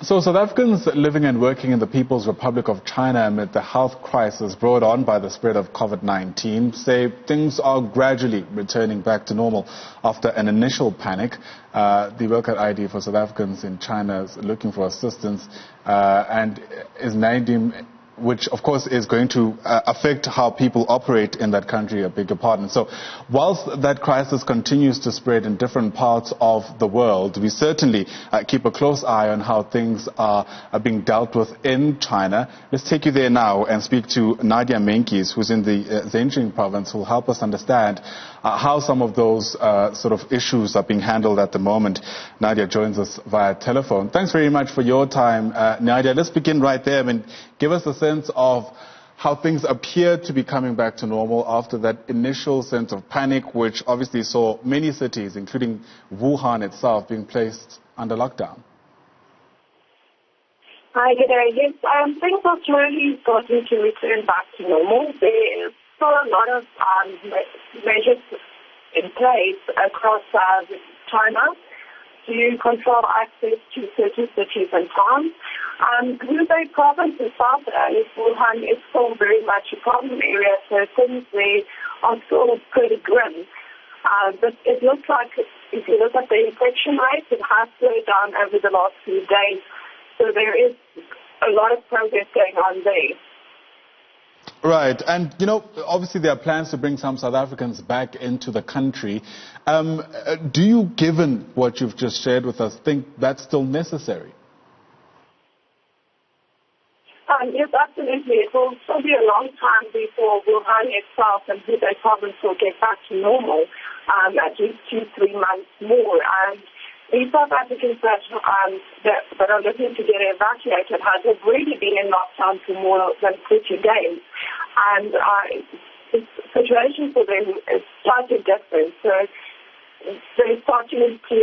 So South Africans living and working in the People's Republic of China amid the health crisis brought on by the spread of COVID-19 say things are gradually returning back to normal after an initial panic. The Worker ID for South Africans in China is looking for assistance and is Nadia, which of course is going to affect how people operate in that country, I beg your pardon. So whilst that crisis continues to spread in different parts of the world, we certainly keep a close eye on how things are being dealt with in China. Let's take you there now and speak to Nadia Meintjes, who's in the Zhejiang province, who will help us understand how some of those sort of issues are being handled at the moment. Nadia joins us via telephone. Thanks very much for your time, Nadia. Let's begin right there. I mean, give us a sense of how things appear to be coming back to normal after that initial sense of panic, which obviously saw many cities, including Wuhan itself, being placed under lockdown. Hi, good day. Yes, things are slowly starting to return back to normal. There is still a lot of measures in place across China to control access to certain cities and towns. Hubei province in South Wuhan is still very much a problem area, so things there are still pretty grim. But it looks like, if you look at the infection rate, it has slowed down over the last few days. So there is a lot of progress going on there. Right. And, you know, obviously there are plans to bring some South Africans back into the country. Do you, given what you've just shared with us, think that's still necessary? Yes, absolutely. It will still be a long time before Wuhan itself and Hubei province will get back to normal, at least 2-3 months more. And these South Africans that are looking to get evacuated have already been in lockdown for more than 30 days. And the situation for them is slightly different. So they're starting to,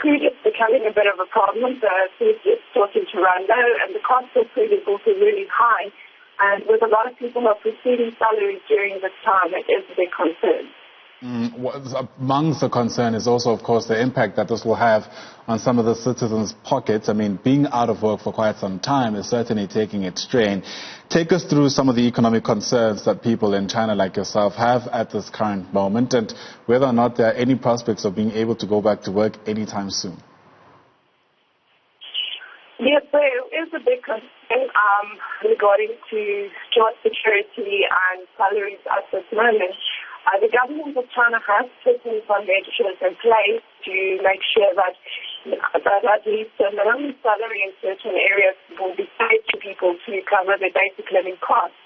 food is becoming a bit of a problem. The food is starting to run low, and the cost of food is also really high. And with a lot of people who are receiving salaries during this time, it is a big concern. Amongst the concern is also, of course, the impact that this will have on some of the citizens' pockets. I mean, being out of work for quite some time is certainly taking its strain. Take us through some of the economic concerns that people in China like yourself have at this current moment, and whether or not there are any prospects of being able to go back to work anytime soon. Yes, there is a big concern regarding to job security and salaries at this moment. The government of China has put in some measures in place to make sure that at least the minimum salary in certain areas will be paid to people to cover their basic living costs.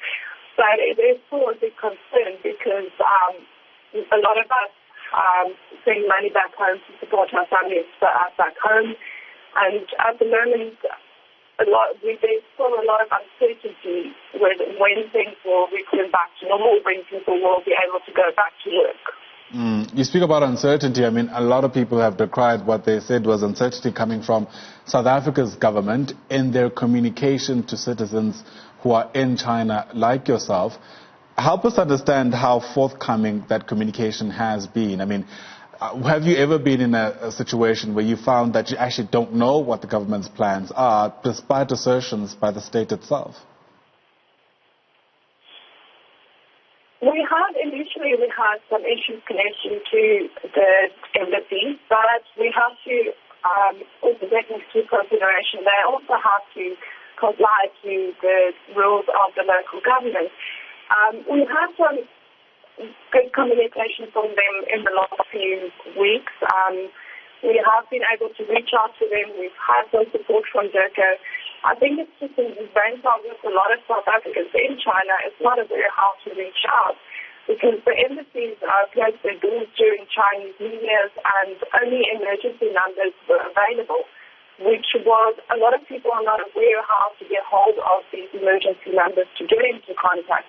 But it is still a big concern because a lot of us send money back home to support our families back home. And at the moment, there's still a lot of uncertainty when things will return back to normal, when people will be able to go back to work. You speak about uncertainty. I mean, a lot of people have decried what they said was uncertainty coming from South Africa's government in their communication to citizens who are in China like yourself. Help us understand how forthcoming that communication has been. I mean, have you ever been in a situation where you found that you actually don't know what the government's plans are, despite assertions by the state itself? Initially we had some issues connected to the embassy, but we have to also take into consideration they also have to comply to the rules of the local government. We had some good communication from them in the last few weeks. We have been able to reach out to them. We've had some support from DERCO. I think it's just a brain problem with a lot of South Africans in China. It's not very hard to reach out because the embassies closed their doors during Chinese New Year's and only emergency numbers were available, which was a lot of people are not aware how to get hold of these emergency numbers to get into contact.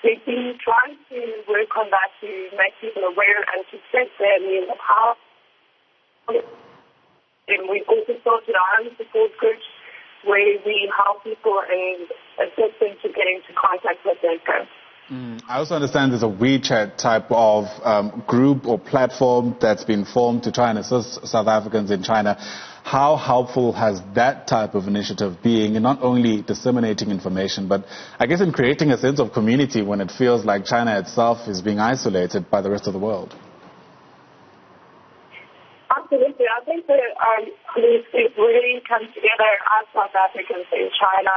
We've been trying to work on that to make people aware and to set their means of how. And we've also started our own support groups where we help people and assist them to get into contact with DERCO. I also understand there's a WeChat type of group or platform that's been formed to try and assist South Africans in China. How helpful has that type of initiative been in not only disseminating information, but I guess in creating a sense of community when it feels like China itself is being isolated by the rest of the world? Absolutely. I think that we've really come together as South Africans in China.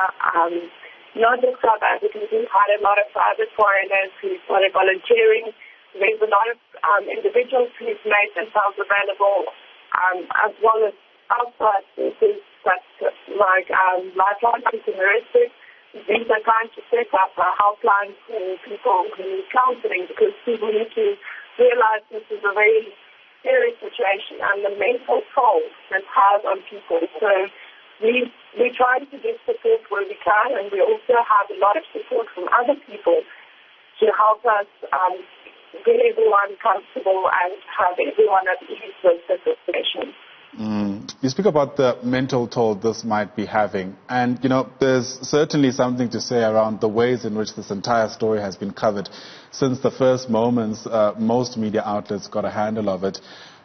Not just South Africans, we've had a lot of private foreigners who started volunteering. There's a lot of individuals who've made themselves available, as well as outside sources like Lifeline Consumeristic. These are trying to set up a helpline for people who need counseling, because people need to realize this is a very serious situation and the mental toll that has on people. So we try to give support where we can, and we also have a lot of support from other people to help us get everyone comfortable and have everyone at ease with the situation. You speak about the mental toll this might be having, and there's certainly something to say around the ways in which this entire story has been covered since the first moments. Most media outlets got a handle of it.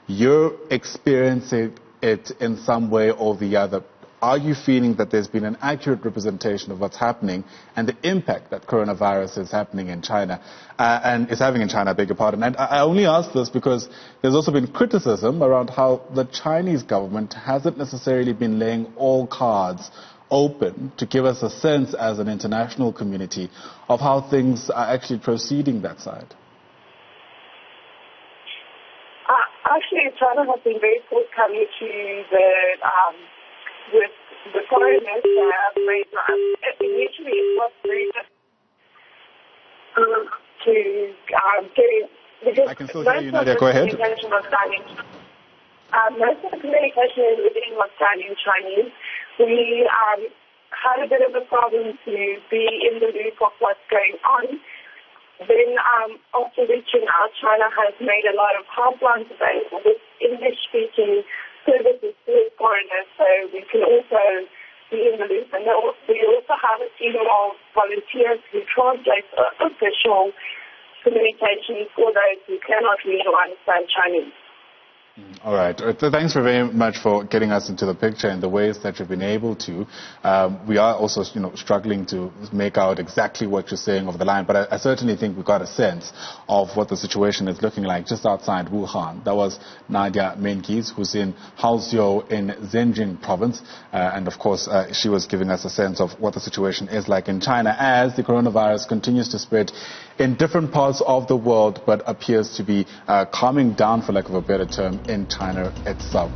You're experiencing it in some way or the other. Are you feeling that there's been an accurate representation of what's happening and the impact that coronavirus is happening in China, and is having in China, I beg your pardon? And I only ask this because there's also been criticism around how the Chinese government hasn't necessarily been laying all cards open to give us a sense as an international community of how things are actually proceeding that side. Actually, China has been very forthcoming to with the foreigners that have made initially it was very difficult to get in, because I can still hear you, Nadia. Go ahead. Most of the communication was done in Chinese. We had a bit of a problem to be in the loop of what's going on. Then after reaching out, China has made a lot of helplines available with English-speaking services to foreigners, so we can also be in the loop. And we also have a team of volunteers who translate official communication for those who cannot read or understand Chinese. All right. Thanks very much for getting us into the picture in the ways that you've been able to. We are also, struggling to make out exactly what you're saying over the line, but I certainly think we got a sense of what the situation is looking like just outside Wuhan. That was Nadia Meintjes, who's in Haozhou in Zhejiang province, and of course she was giving us a sense of what the situation is like in China as the coronavirus continues to spread in different parts of the world, but appears to be calming down, for lack of a better term, in China itself.